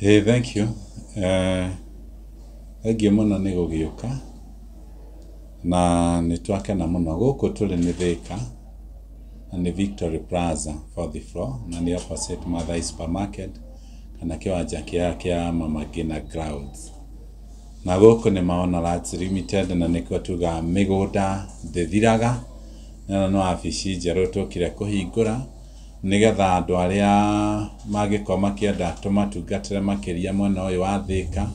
Hey, thank you. Thengiũ mũno nĩ gũgĩũka na nĩ twakena mũno gũkũ tũrĩ nĩ Thika na nĩ Victory Plaza 4th floor na nĩ opposite Mathai Supermarket kana kĩwanja kĩa Mama Ngina Grounds. Na gũkũ nĩ Maona Lands Limited na nĩkuo tuga mĩgũnda ndĩthiraga na no wabici njerũ tũkire kũhingũra nĩgetha andũ arĩa magĩkorwo makĩenda tũmatungatĩre makĩria mwena ũyũ wa Thika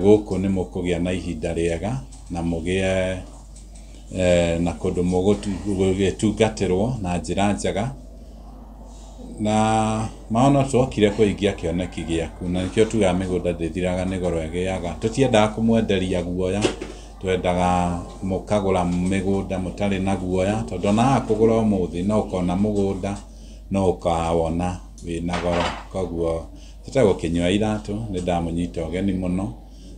gũkũ nĩ mũkũgĩa na ihinda rĩega na mũgĩe na kũndũ mũgũtungatĩrwo na njĩra njega na Maona twokire kũhingia kĩoneki gĩaku na nĩkĩo tuga mĩgũnda ndĩthiraga nĩ goro ĩgĩaga tũtiendaga kũmwenderia guoya twendaga mũkagũra mĩgũnda mũtarĩ na guoya tondũ na kũgũra ũmũthĩ no ũkona mũgũnda no ũkawona wĩna goro koguo tũtegũkĩnyua iratũ nĩ ndamũnyita ũgeni mũno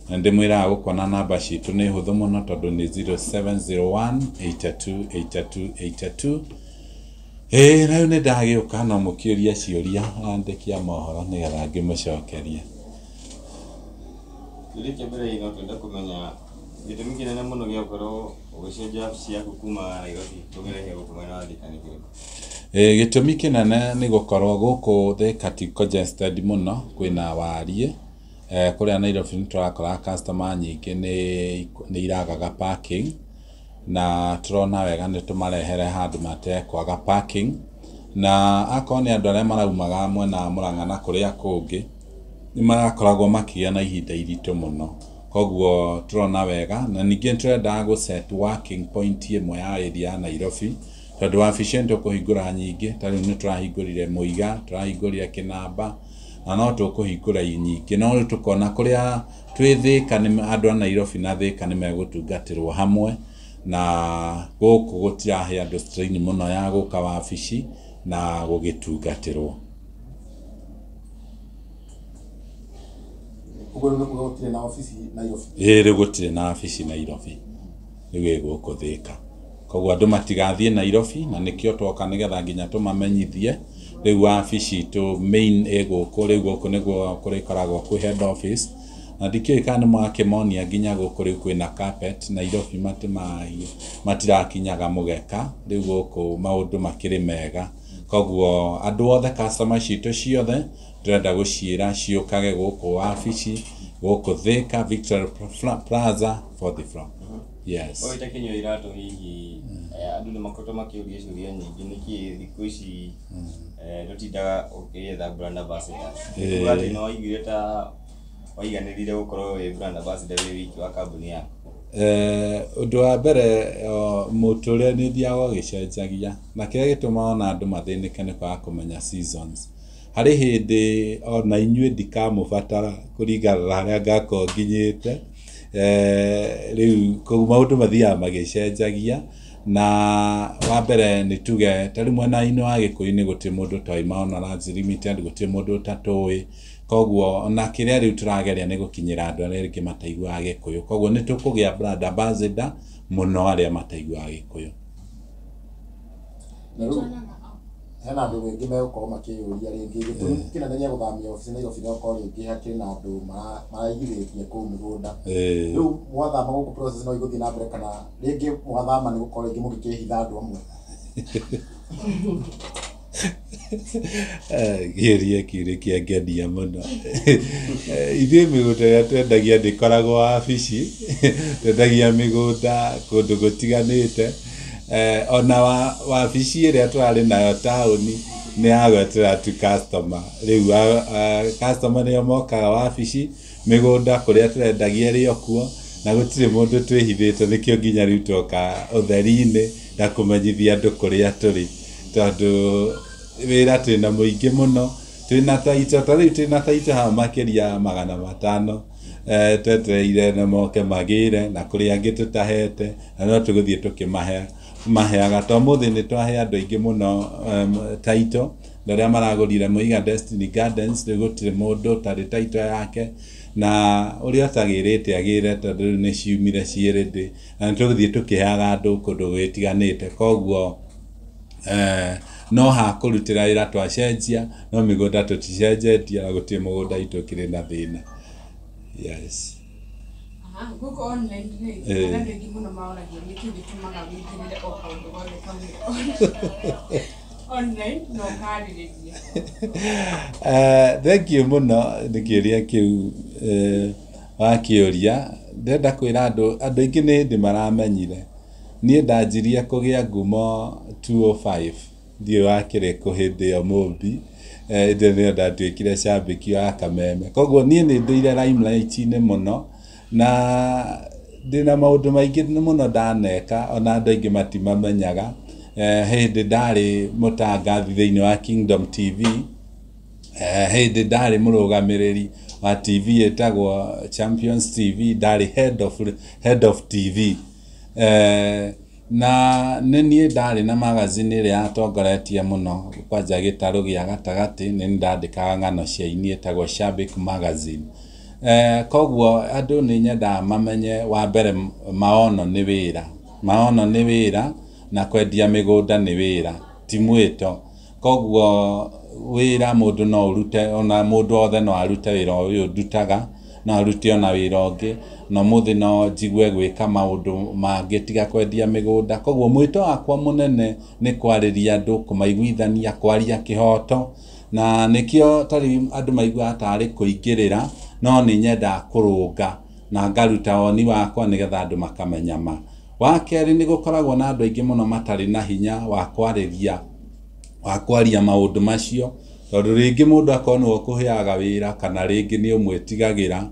na ndĩmwĩraga gũkona namba citũ nĩ hũthũ mũno tondũ nĩ 0701828282. Rĩu nĩ ndagĩũka no mũkĩũria ciũria andĩki a mohoro nĩgetha ngĩmũcokerie. Kĩũria kĩa mbere no twenda kũmenya gĩtũmi kĩnene mũno gĩa gũkorwo ũgĩcenjia wabici yaku kuma Nairobi tũgĩrehe gũkũ mwena wa Thika nĩ kĩrĩkũ? Gĩtũmi kĩnene nĩ gũkorwo gũkũ Thika ti congested mũno kwĩna wariĩ kũrĩa Nairobi nĩ tũrakora customer nyingĩ nĩ iragaga parking na tũrona wega nĩ tũmarehere handũ matekwaga parking na akorwo nĩ andũ arĩa maraumaga mwena wa Mũrang'a na kũrĩa kũngĩ nĩ marakoragwo makĩgĩa na ihinda iritũ mũno koguo tũrona wega na ningĩ tũrendaga gũ-set working point ĩmwe ya area ya Nairobi tondũ wabici tũkũhingũra nyingĩ tarĩu nĩ tũrahingũrire Mũiga tũrahingũrire Kĩnamba na no tũkũhingũra nyingĩ no rĩu tũkona kũrĩa twĩ Thika andũ a Nairobi na Thika nĩ megũtungatĩrwo hamwe na gũkũ gũtirahe andũ strain mũno ya gũka wabici na gũgĩtungatĩrwo. Gũtirĩ na wabici Nairobi? Rĩu gũtirĩ na wabici Nairobi rĩu gũkũ Thika koguo andũ matigathiĩ Nairobi na nĩkĩo twoka nĩgetha nginya tũmamenyithie rĩu wabici itũ main gũkũ rĩu gũkũ nĩguo kũrĩkoragwo kwĩ head office na ndikĩũĩ kana nĩ mwakĩmonia nginya gũkũ rĩu kwĩna carpet Nairobi matirakinyaga mũgeka rĩu gũkũ maũndũ makĩrĩ mega koguo andũ othe customer citũ ciothe tũrenda gũciĩra ciũkage gũkũ wabici gũkũ Thika Victory Plaza 4th floor. Yes. Oĩ takĩnyua iratũ hihi andũ nĩ makoretwo makĩũria ciũria nyingĩ nĩkĩ thikũ ici tũtindaga ũkĩetha brand ambassadors. Atĩ no waiguire ta waiganĩrire gũkorwo wĩ brand ambassador wĩ wiki wa kambuni yaku? Ũndũ wa mbere mũtũrĩre nĩ thiaga ũgĩcenjagia na kĩrĩa gĩtũmaga ona andũ mathĩnĩke nĩ kwaga kũmenya seasons. Harĩ hĩndĩ ona inyuĩ ndikamũbatara kũringana na harĩa ngakorwo nginyĩte rĩu koguo maũndũ mathiaga magĩcenjagia na wa mbere nĩ tuge tarĩ mwena-inĩ wa Gĩkũyũ gũtirĩ mũndũ toĩ Maona Lands Limited gũtirĩ mũndũ ũtatũĩ koguo ona kĩrĩa rĩu tũrageria nĩ gũkinyĩra andũ arĩa rĩngĩ mataiguaga Gĩkũyũ koguo nĩ tũkũgĩa brand ambassador mũno arĩa mataiguaga Gĩkũyũ. Hena andũ aingĩ megũkorwo makĩyũria rĩngĩ gĩtũmi kĩnene gĩa gũthamia wabici Nairobi no gũkorwo rĩngĩ hakĩrĩ na andũ maraigithĩtie kũu mĩgũnda. Rĩu mwathama gũkũ process no igũthiĩ na mbere kana rĩngĩ mwathama nĩ gũkorwo rĩngĩ mũgĩkĩhitha andũ amwe? Kĩũria kĩangenia mũno. Ithuĩ mĩgũnda ĩrĩa twendagia ndĩkoragwo wabici twendagia mĩgũnda kũndũ gũtiganĩte ona wabici ĩrĩa twarĩ nayo taũni nĩ yagwetera tu customer rĩu customer nĩo mokaga wabici mĩgũnda kũrĩa tũrendagia ĩrĩ o kuo na gũtirĩ mũndũ twĩhithĩte nĩkĩo nginya rĩu twoka ũtheri-inĩ na kũmenyithia andũ kũrĩa tũrĩ tondũ wĩra twĩna mũingĩ mũno twĩna taito tarĩu twĩna taito haha makĩria 500 twetereire na moke magĩre na kũrĩ angĩ tũtahete na no tũgũthiĩ tũkĩmaheaga to mũthĩ nĩ twahe andũ aingĩ mũno taito na arĩa maragũrire Mũiga Destiny Gardens rĩu gũtirĩ mũndũ ũtarĩ taito yake na ũrĩa ũtagĩrĩte agĩre tondũ rĩu nĩ ciumire ciĩ na nĩ tũgũthiĩ tũkĩheaga andũ kũndũ gwĩtiganĩte koguo no ha kũrutĩra wĩra twacenjia no mĩgũnda tũticenjetie na gũtirĩ mũgũnda itũ kĩrĩ na thĩna. Yes. Guko online ni kana ngi muno maonagia nĩ kĩndũ gĩtũmaga wĩingĩrĩre o kaũndũ gothe kamwe online no karĩrĩria. Thank you muno nĩ kĩũria kĩu wakĩũria. Ndenda kwĩra andũ aingĩ nĩ hĩndĩ maramenyire niĩ ndanjirie kũgĩa ngumo 205 ndiĩ wakĩrĩkũ hĩndĩ ĩyo Mũmbi ĩndĩ nĩyo ndatuĩkire cambĩki wa Kameme. Koguo niĩ nĩ ndũire limelight-inĩ mũno na ndĩna maũndũ maingĩ mũno ndaneka ona andũ aingĩ matimamenyaga. Hĩndĩ ndarĩ mũtangathi thĩinĩ wa Kingdom TV, hĩndĩ ndarĩ mũrũgamĩrĩri wa TV ĩtagwo Champions TV, ndarĩ head of TV. Na nĩ ndarĩ na magazine ĩrĩa yatongoretie mũno kwanja gĩtarũ gĩa gatagatĩ, nĩ ndandĩkaga ng'ano cia ini ĩtagwo Shabik Magazine. Koguo andũ nĩ nyendaga mamenye wa mbere maono nĩ wĩra na kwendia mĩgũnda nĩ wĩra ti mwĩto. Koguo wĩra mũndũ no ũrute, ona mũndũ othe no arute wĩra ũyũ ndutaga, no arute ona wĩra ũngĩ, na mũthĩ no njigue gwĩka maũndũ mangĩ tiga kwendia mĩgũnda. Koguo mwĩto wakwa mũnene nĩ kwarĩria andũ, kũmaiguithania, kwaria kĩhoto, na nĩkĩo tarĩ andũ maiguaga tarĩ kũingĩrĩra, no nĩ nyendaga kũrũnga na ngaruta woni wakwa nĩgetha andũ makamenya ma. Wa kerĩ nĩ gũkoragwo na andũ aingĩ mũno matarĩ na hinya wa kwaria maũndũ macio, tondũ rĩngĩ mũndũ akorwo kũheaga wĩra kana rĩngĩ nĩ ũmwĩtigagĩra,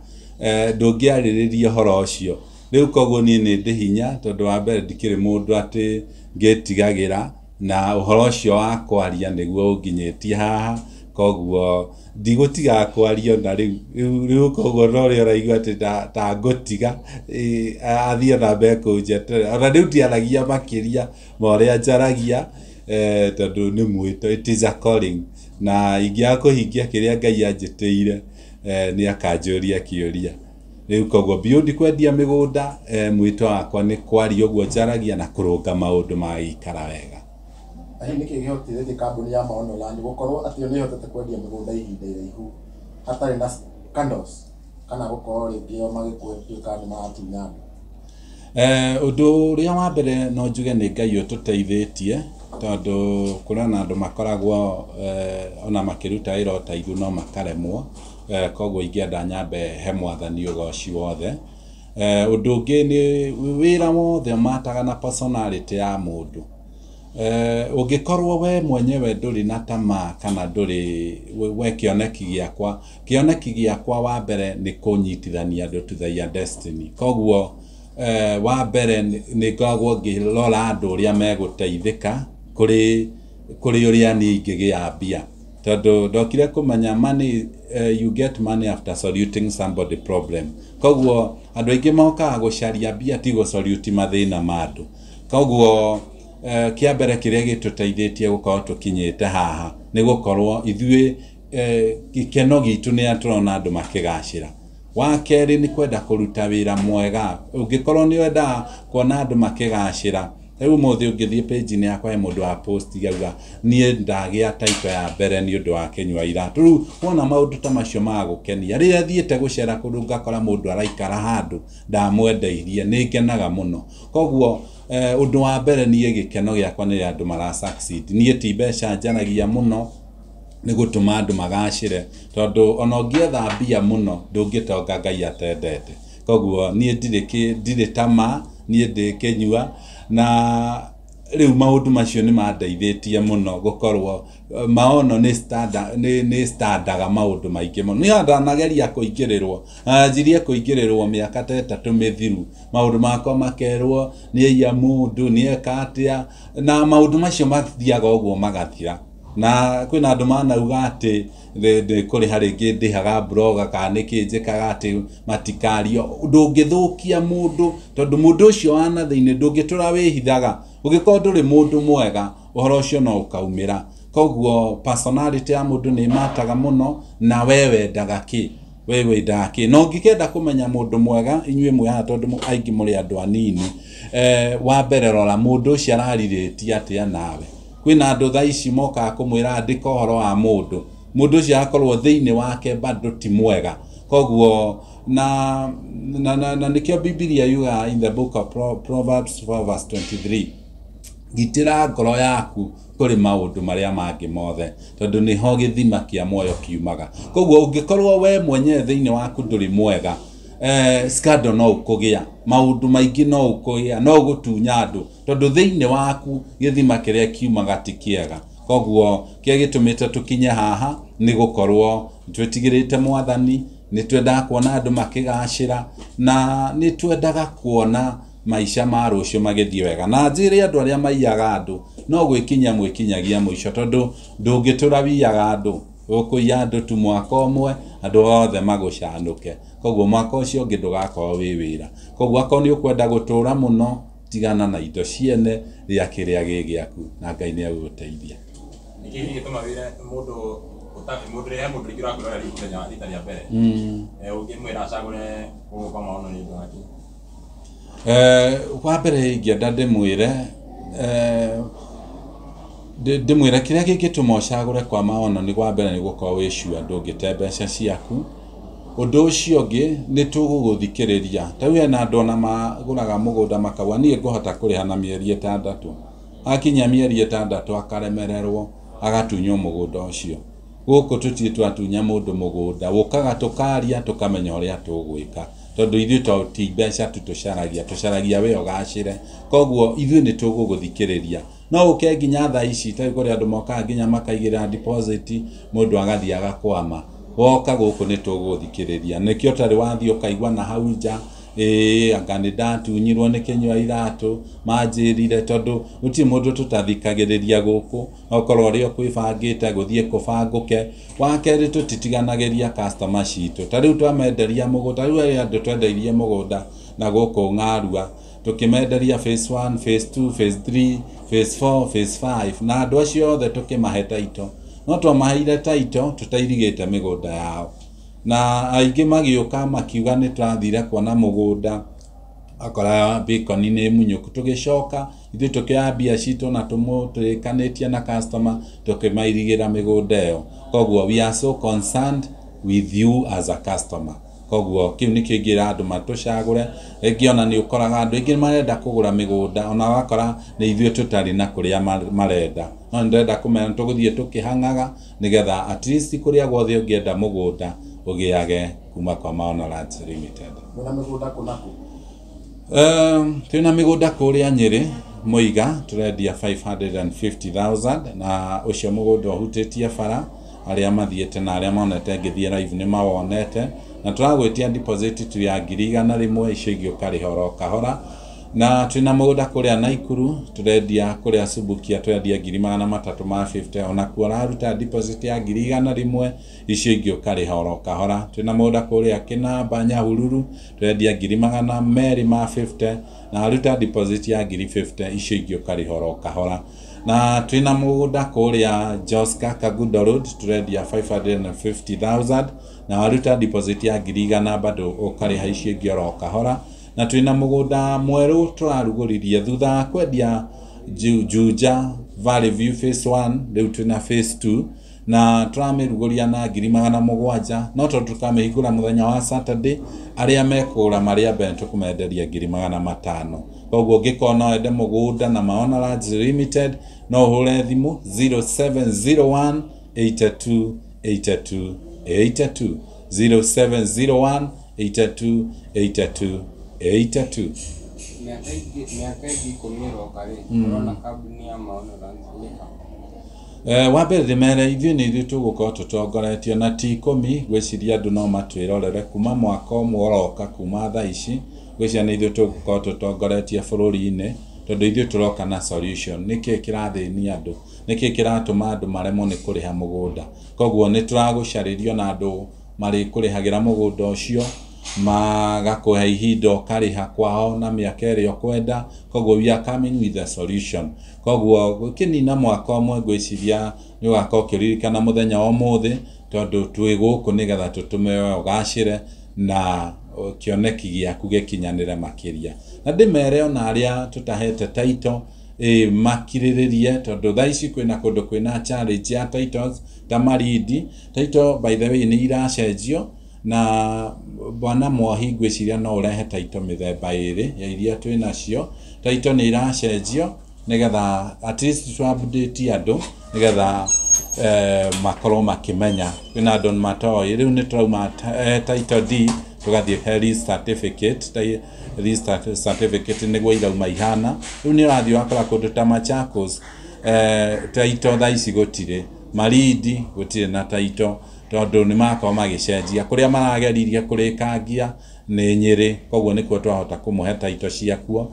ndũngĩarĩrĩria ũhoro ũcio. Rĩu koguo niĩ nĩ ndĩ hinya tondũ wa mbere ndikĩrĩ mũndũ atĩ ngĩtigagĩra, na ũhoro ũcio wa kwaria nĩguo ũnginyĩtie haha. Koguo ndigũtiga kwaria na rĩu koguo no rĩo ũraigua atĩ ta ngũtiga athiĩ na mbere kũnjeterera. Ona rĩu ndiaragia makĩria ma ũrĩa njaragia tondũ nĩ mwĩto, it is a calling, na ingĩaga kũhingia kĩrĩa Ngai anjĩtĩire nĩ akanjũria kĩũria. Rĩu koguo beyond kwendia mĩgũnda, mwĩto wakwa nĩ kwaria ũguo njaragia na kũrũnga maũndũ magĩikara wega. Nĩ kĩĩ gĩhotithĩtie kambuni ya Maono Land gũkorwo atĩ nĩ ĩhotete kwendia mĩgũnda ihinda iraihu hatarĩ na scandals kana gũkorwo rĩngĩ o magĩtuĩka nĩ maratunya andũ? Ũndũ ũrĩa wa mbere no njuge nĩ Ngai ũtũteithĩtie, tondũ kũrĩ na andũ makoragwo ona makĩruta wĩra ũtaigu no makaremwo. Koguo ingĩenda nyambe he Mwathani ũgoci wothe. Ũndũ ũngĩ nĩ wĩra wothe ũmataga na personality ya mũndũ. Ũngĩkorwo we mwenyewe ndũrĩ na tamaa kana ndũrĩ we kĩoneki gĩakwa wa mbere nĩ kũnyitithania andũ to their destiny. Koguo wa mbere nĩ ngoragwo ngĩrora andũ ũrĩa megũteithĩka kũrĩ ũrĩa niĩ ingĩgĩa mbia, tondũ ndokire kũmenya money, you get money after soluting somebody problem. Koguo andũ aingĩ mokaga gũcaria mbia ti gũsolute mathĩna ma andũ. Koguo kĩa mbere kĩrĩa gĩtũteithĩtie gũkorwo tũkinyĩte haha nĩ gũkorwo ithuĩ gĩkeno gitũ nĩ atũrona andũ makĩgacĩra. Wa kerĩ nĩ kwenda kũruta wĩra mwega. Ũngĩkorwo nĩ wenda kuona andũ makĩgacĩra, rĩu mũthĩ ũngĩthiĩ page-inĩ yakwa he mũndũ wa post gauga niĩ ndagĩa title ya mbere nĩ ũndũ wa Kenyua Iratũ. Rĩu wona maũndũ ta macio magũkenia, rĩrĩa thiĩte gũcera kũndũ ngakora mũndũ araikara handũ ndamwendeirie nĩ ngenaga mũno. Koguo ũndũ wa mbere niĩ gĩkeno gĩakwa nĩ andũ mara succeed. Niĩ ti mbeca njaragia mũno, nĩ gũtũma andũ magacĩre, tondũ ona ũngĩetha mbia mũno ndũngĩtonga Ngai atendete. Koguo niĩ ndirĩ tamaa, niĩ ndĩ Kenyua, na rĩu maũndũ macio nĩ mandeithĩtie mũno gũkorwo Maono nĩ standaga maũndũ maingĩ mũno. Niĩ ndanageria kũingĩrĩrwo, njirie kũingĩrĩrwo mĩaka ta 3 mĩthiru, maũndũ makwa makerwo nĩ aiya mũndũ nĩ eka atĩa, na maũndũ macio mathiaga ũguo magathira. Na kwĩna andũ manauga atĩ kũrĩ harĩngĩ ndĩhaga blogger kana nĩkĩ njĩkaga atĩ matikario. Ndũngĩthũkia mũndũ, tondũ mũndũ ũcio wa na thĩinĩ ndũngĩtũra wĩhithaga. Ũngĩkorwo ndũrĩ mũndũ mwega, ũhoro ũcio no ũkaumĩra. Koguo personality ya mũndũ nĩ mataga mũno, na we wendaga kĩ, no ngĩkenda kũmenya mũndũ mwega, inyuĩ mwĩhaha tondũ aingĩ mũrĩ andũ anini, wa mbere rora mũndũ ũcio ararirĩtie atĩa nawe. kwina andu tha ici moka kumwira andika horo wa mundu ucio akorwo thiini wake bado ti mwega koguo na nikio Biblia yuga in the book of Proverbs 4:23 gitira ngoro yaku kuri maundu maria mangi mothe tondu ni ho githima kia moyo kiumaga koguo ungikorwo we mwenye thiini waku nduri mwega scandal no ukugia maundu maingi no ukugia no gutunya andu tondu thiini waku githima kiria kiumaga ti kiega koguo kia gitumite tukinye haha ni gukorwo twetigirite mwathani ni twenda kuona andu makigacira na ni twendaga kuona maisha ma rucio magithie wega na njire andu aria maiyaga andu no gwikinya mwikinyagia muico tondu ndungitura wiyaga andu ukuya andu tu mwaka umwe andu othe magucanuke koguo mwaka ucio ungi ndugakorwo wi wira koguo akorwo ni ukwenda gutura muno tigana na indo ciene ria kiria gigiaku na Ngai ni aguteithia niki gituma wira mundu mundu ria mundu ikira kurora rikunya rita ria mbere ungimwira acagure guka maono ni ndu haki wa mbere ingĩenda ndĩmwĩre kĩrĩa gĩgĩtũma ũcagũre kwa maono nĩ wa mbere nĩ gũkorwo wĩcua ndũngĩte mbeca ciaku ũndũ ũcio ũngĩ nĩ tũgũgũthikĩrĩria ta rĩu hena andũ ona magũraga mũgũnda makauga niĩ ngũhota kũrĩha na mĩeri 6 akinya mĩeri 6 akaremererwo agatunywo mũgũnda ũcio gũkũ tũtirĩ twatunya mũndũ mũgũnda ũkaga tũkaria tũkamenya ũrĩa tũgwĩka tondu ithuĩ ti mbeca tucaragia we ũgacĩre koguo ithuĩ nĩ tũgũgũthikĩrĩria no ũke nginya thaa ici ta kũrĩ andũ mokaga nginya makaigĩra deposit mũndũ agathiĩ agakwama woka gũkũ nĩ tũgũgũthikĩrĩria nĩkĩo tarĩ wathiĩ ũkaigua na hau nja anga nĩ ndatunyirwo nĩ kĩnyua iratũ manjĩrire tondu gũtirĩ mũndũ tũtathikagĩrĩria gũkũ okorwo ũrĩa kwĩbangĩte gũthiĩ kũbangũke wa kerĩ tũtitiganagĩria customer citũ ta rĩu twamenderia mũgũnda rĩu andũ twendeirie mũgũnda na gũkũ Ng'arua tukimenderia phase 1 phase 2 phase 3 phase 4 phase 5 na andũ acio othe tukimahe taito no twamaheire taito tutairigĩte mĩgũnda yao na aingĩ magĩũka makiuga nĩ tũrathire kuona mũgũnda akora Beacon nĩ munyũku tũgĩcoka ithuĩ tũkĩoya mbia citũ na tũrĩkanĩtie na customer tũkĩmairigĩra mĩgũnda ĩyo koguo we are so concerned with you as a customer koguo kiu nĩkĩo ingĩra andũ matũcagũre rĩngĩ ona nĩ ũkoraga andũ aingĩ marenda kũgũra mĩgũnda ona wakora nĩ ithuĩ tũtarĩ na kũrĩa marenda no ndĩrenda kũmenya tũgũthiĩ tũkĩhangaga nĩgetha at least kũrĩa guothe ũngĩenda mũgũnda ũgĩage kuma kwa Maono Lands Limited. Mwĩna mĩgũnda kũ na kũ? Twĩna mĩgũnda kũrĩa Nyĩrĩ Mũiga tũrendia 550,000 na ũcio mũgũnda ũhutĩtie bara arĩa mathiĩte na arĩa monete ngĩthiĩ live nĩ mawonete na tũragwĩtia deposit tu ya 100,000 icio ingĩ ũkarĩha kahora na twĩna mũgũnda kũrĩa Naikuru tũrendia kũrĩa Subukia tũrendia 350 ona kuoraruta deposit ya 100,000 icio ingĩ ũkarĩha kahora twĩna mũgũnda kũrĩa Kinamba Nyahururu tũrendia 250 na aruta deposit ya 50 icio ingĩ ũkarĩha kahora na twĩna mũgũnda kũrĩa Joska Kagundo Road tũrendia 550,000 na aruta deposit ya 100,000 bado ũkarĩha icio ingĩ kahora na twĩna mũgũnda mwerũ tũrarugũririe thutha wa kwendia Juja Valley View phase 1 rĩu twĩna phase 2 na tũramĩrugũria na 700,000 no tũkamĩhingũra mũthenya wa Saturday arĩa mekũgũra marĩa mbere tũkũmenderia 500,000 koguo ũngĩkorwo no wende mũgũnda na Maono Lands Limited no ũhũre thimũ 0701 82 82 82 0701 82 82 82 miaka ĩngĩ 10 ĩroka rĩ ũrona kambuni ya Maono Lands wa mbere ndĩmere ithuĩ nĩ ithuĩ tũgũkorwo tũtongoretio na ti 10 gwĩciria andũ no matwĩrorere kuma mwaka ũmwe ũroka kuma thaa ici gwĩciria nĩ ithuĩ tũgũkorwo tũtongoretie bũrũri-inĩ tondũ ithuĩ tũroka na solution nĩkĩĩ kĩrathĩnia andũ nĩkĩĩ kĩratũma andũ maremwo nĩ kũrĩha mũgũnda koguo nĩ tũragũcarĩrio na andũ marĩ kũrĩhagĩra mũgũnda ũcio magakũhe ihinda ũkarĩha kwao na mĩaka ĩrĩa ũkwenda koguo we are coming with a solution koguo gũkĩnina mwaka ũmwe ngwĩciria nĩ ũgakorwo ũkĩririkana mũthenya wa ũmũthĩ tondũ twĩ gũkũ nĩgetha tũtũme we ũgacĩre na kĩoneki gĩaku gĩkinyanĩre makĩria na ndĩmere ona arĩa tũtahete taito makirĩrĩrie tondũ thaa ici kwĩna kũndũ kwĩna challenge ya titles ta maridi title by the way nĩ iracenjio na bwana Mwahi ngwĩciria no ũrehe title mĩthemba ĩrĩ ya iria twĩ nacio title nĩ iracenjio nĩgetha at least to update andũ nĩgetha makorwo makĩmenya kwĩna andũ matoĩ rĩu nĩ turauma title D tugathiĩ he certificate certificate nĩguo irauma ihana rĩu nĩ ũrathiĩ wakora kũndũ ta Machakos title thaa ici gũtirĩ maridi gũtirĩ na title tondũ nĩ makorwo magĩcenjia kũrĩa marageririe kũrĩkangia nĩ Nyĩrĩ koguo nĩkuo twahota kũmũhe title ciakuo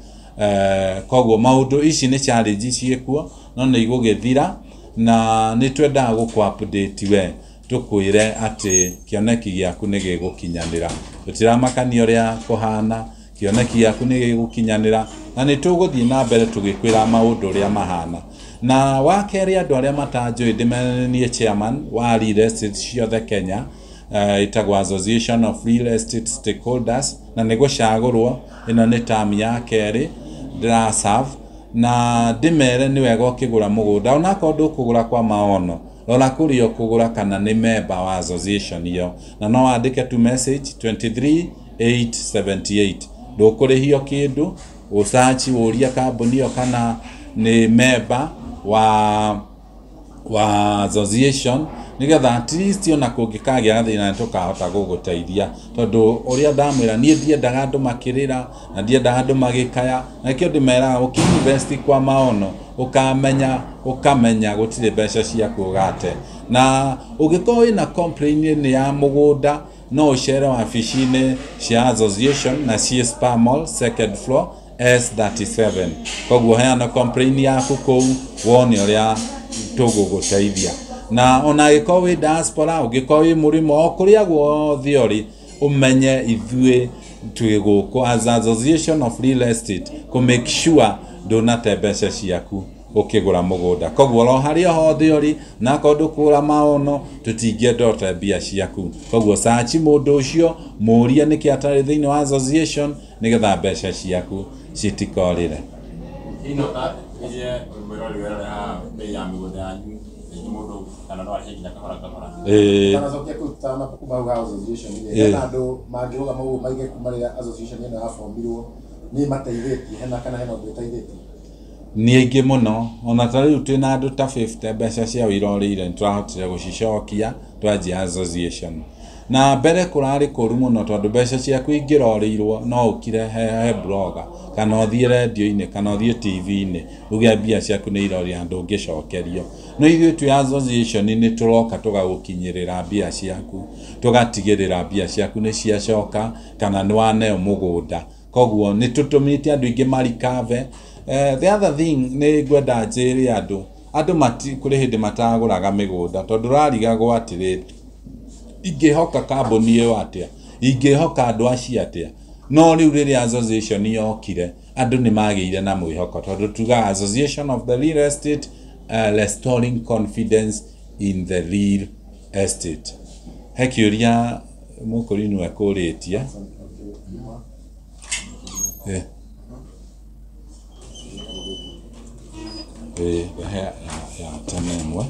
koguo maũndũ ici nĩ challenge ciĩkuo no nĩ igũgĩthira na nĩ twendaga gũkũ-update we tukwĩre atĩ kĩoneki gĩaku nĩ gĩgũkinyanĩra tũtiramakania ũrĩa kũhana kĩoneki gĩaku nĩ gĩgũkinyanĩra na nĩ tũgũthiĩ na mbere tũgĩkwĩra maũndũ ũrĩa mahana na wakerĩ andũ arĩa matanjũĩ ndĩmenenie chairman wa real estate ciothe Kenya itagwo Association of Real Estate Stakeholders na nĩ gũcagũrwo ĩno nĩ term ya kerĩ ndĩraserve na ndĩmere nĩ wega ũkĩgũra mũgũnda onakorwo ndũkũgũra kwa maono rora kũrĩa ũkũgũra kana nĩ member wa association iyo na no wandĩke tu message 23878 ndũkũrĩhio kĩndũ ũsearch ũria kambuni iyo kana nĩ member wa association nĩgetha at least ona kũngĩkagĩa thĩna tũkahota gũgũteithia tondũ ũrĩa ndamwĩra niĩ ndiendaga andũ makĩrĩra na ndiendaga andũ magĩkaya na kĩo ndĩmeraga ũkĩinvest kwa maono ũkamenya gũtirĩ mbeca ciaku ũgate na ũngĩkorwo wĩna complaint nĩ ya mũgũnda no ũcere wabici-inĩ cia association na ciĩ Spar Mall second floor S37 koguo heana complaint yaku kũu wone ũrĩa tũgũgũteithia na ona gĩkorwo wĩ diaspora ũngĩkorwo wĩ mũrĩmo o kũrĩa guothe ũrĩ ũmenye ithuĩ twĩ gũkũ as Association of Real Estate kũ make sure ndũnate mbeca ciaku ũkĩgũra mũgũnda koguo ro harĩa hothe ũrĩ na akorwo ndũkũgũra maono tũtingĩenda ũte mbia ciaku koguo search mũndũ ũcio mũũrie nĩkĩ atarĩ thĩinĩ wa association nĩgetha mbeca ciaku citikorĩre ino ta ije mwĩrori wera bei ya mĩgũnda yanyu mũndũ kana no arĩkinya kahora kana cokia kũruta kuma association ile na andũ mangĩrũga maũndũ maige kuma rĩrĩa association ĩno yabomirwo nĩ mateithĩtie hena kana hena ũndũ ũteithĩtie nĩ aingĩ mũno ona ta rĩu twĩna andũ ta 50 mbeca cia ũirorĩire nĩ tũrahotire gũcicokia twanjia association na mbere kũrarĩ kũru mũno tondũ mbeca ciaku ingĩrorĩirwo no ũkire he blogger kana ũthiĩ radio-inĩ kana ũthiĩ TV-inĩ uge mbia ciaku nĩ irorĩa ndũngĩcokerio no ithuĩ twĩ association nĩ tũroka tũgagũkinyĩrĩra mbia ciaku tũgatigĩrĩra mbia ciaku nĩ ciacoka kana nĩ waneo mũgũnda koguo nĩ tũtũmĩte andũ aingĩ marikave the other thing nĩ ngwenda njĩre andũ kũrĩ hĩndĩ matagũraga mĩgũnda tondũ rarigagwo atĩrĩ ingĩhoka kambuni ĩyo atĩa ingĩhoka andũ acio atĩa no rĩu rĩrĩa association yokire andũ nĩ magĩire na mwĩhoko tondũ tuga Association of the Real Estate restoring confidence in the real estate he kĩũria mũkũrinũ ekũrĩtie ya tene ĩmwe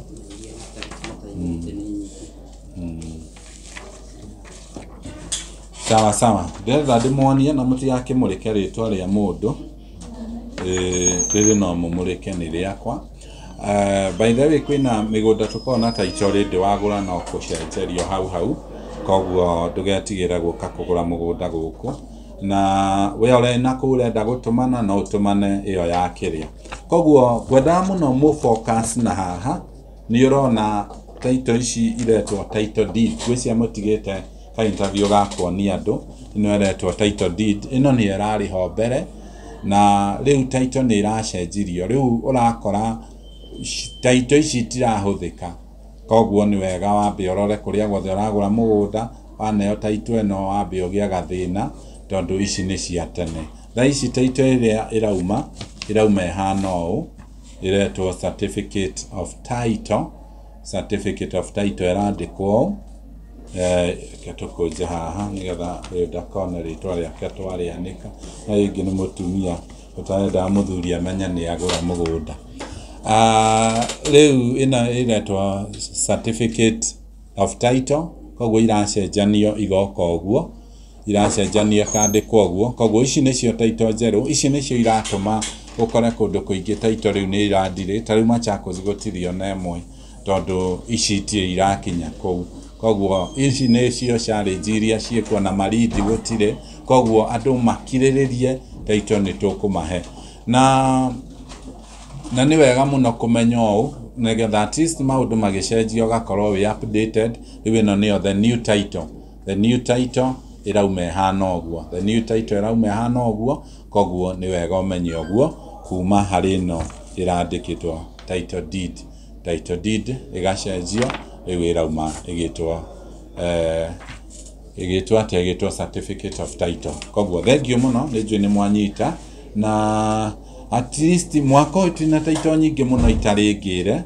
sawa ndĩretha ndĩmuonie na mũtigakĩmũrĩke rĩtwa rĩa mũndũ rĩrĩ no mũmũrĩke nĩ rĩakwa by the way kwĩna mĩgũnda tũkoragwo na title rĩndĩ wagũra no kũcenjerio hau koguo ndũgetigĩre gũka kũgũra mũgũnda gũkũ na we ũrenda kũrenda gũtũmana no ũtũmane ĩyo ya kĩrĩa koguo ngwendaga mũno focus na haha nĩ ũrona title ici iretwo title deed gwĩcia mũtigĩte ka interview gakuonia andũ ĩno iretwo title deed ĩno nĩ ĩrarĩ ho mbere na rĩu title nĩ iracenjirio rĩu ũrakora title ici itirahũthĩka koguo nĩ wega wambe ũrore kũrĩa guothe ũragũra mũgũnda waneo title ĩno wambe ũgĩa gathĩna tondũ ici nĩ cia tene thaa ici title ĩrĩa ĩrauma ĩhana ũũ ĩretwo certificate of title ĩrandĩkwo tũkũnje haha nĩgetha ndakona rĩtwa rĩake twarĩanĩka na rĩngĩ nĩ mũtumia utarenda muthuri amenya ni agura mugunda riu iretwa certificate of title koguo iracenjanio igoka uguo iracenjanio kandikwo uguo koguo ici nicio title njeru ici nicio iratuma ukore kundu kuingi title riu ni irathire tariu Machakos gutirio na emwe tondu ici tie irakinya kou koguo ici nicio challenge iria ciekwo na maridi gutire koguo andu makiriririe title ni tukumahe na ni wega muno kumenya ũũ nigetha at least maundu magicenjio gakorwo we updated riu ino niyo the new title irauma ihana ũguo the new title irauma ihana ũguo koguo ni wega umenye ũguo kuma hari ino irandikitwo title deed igacenjio riu irauma igitwa certificate of title koguo thengio muno ni ni mwanyita na at least mwako tina title nyingi muno itaringire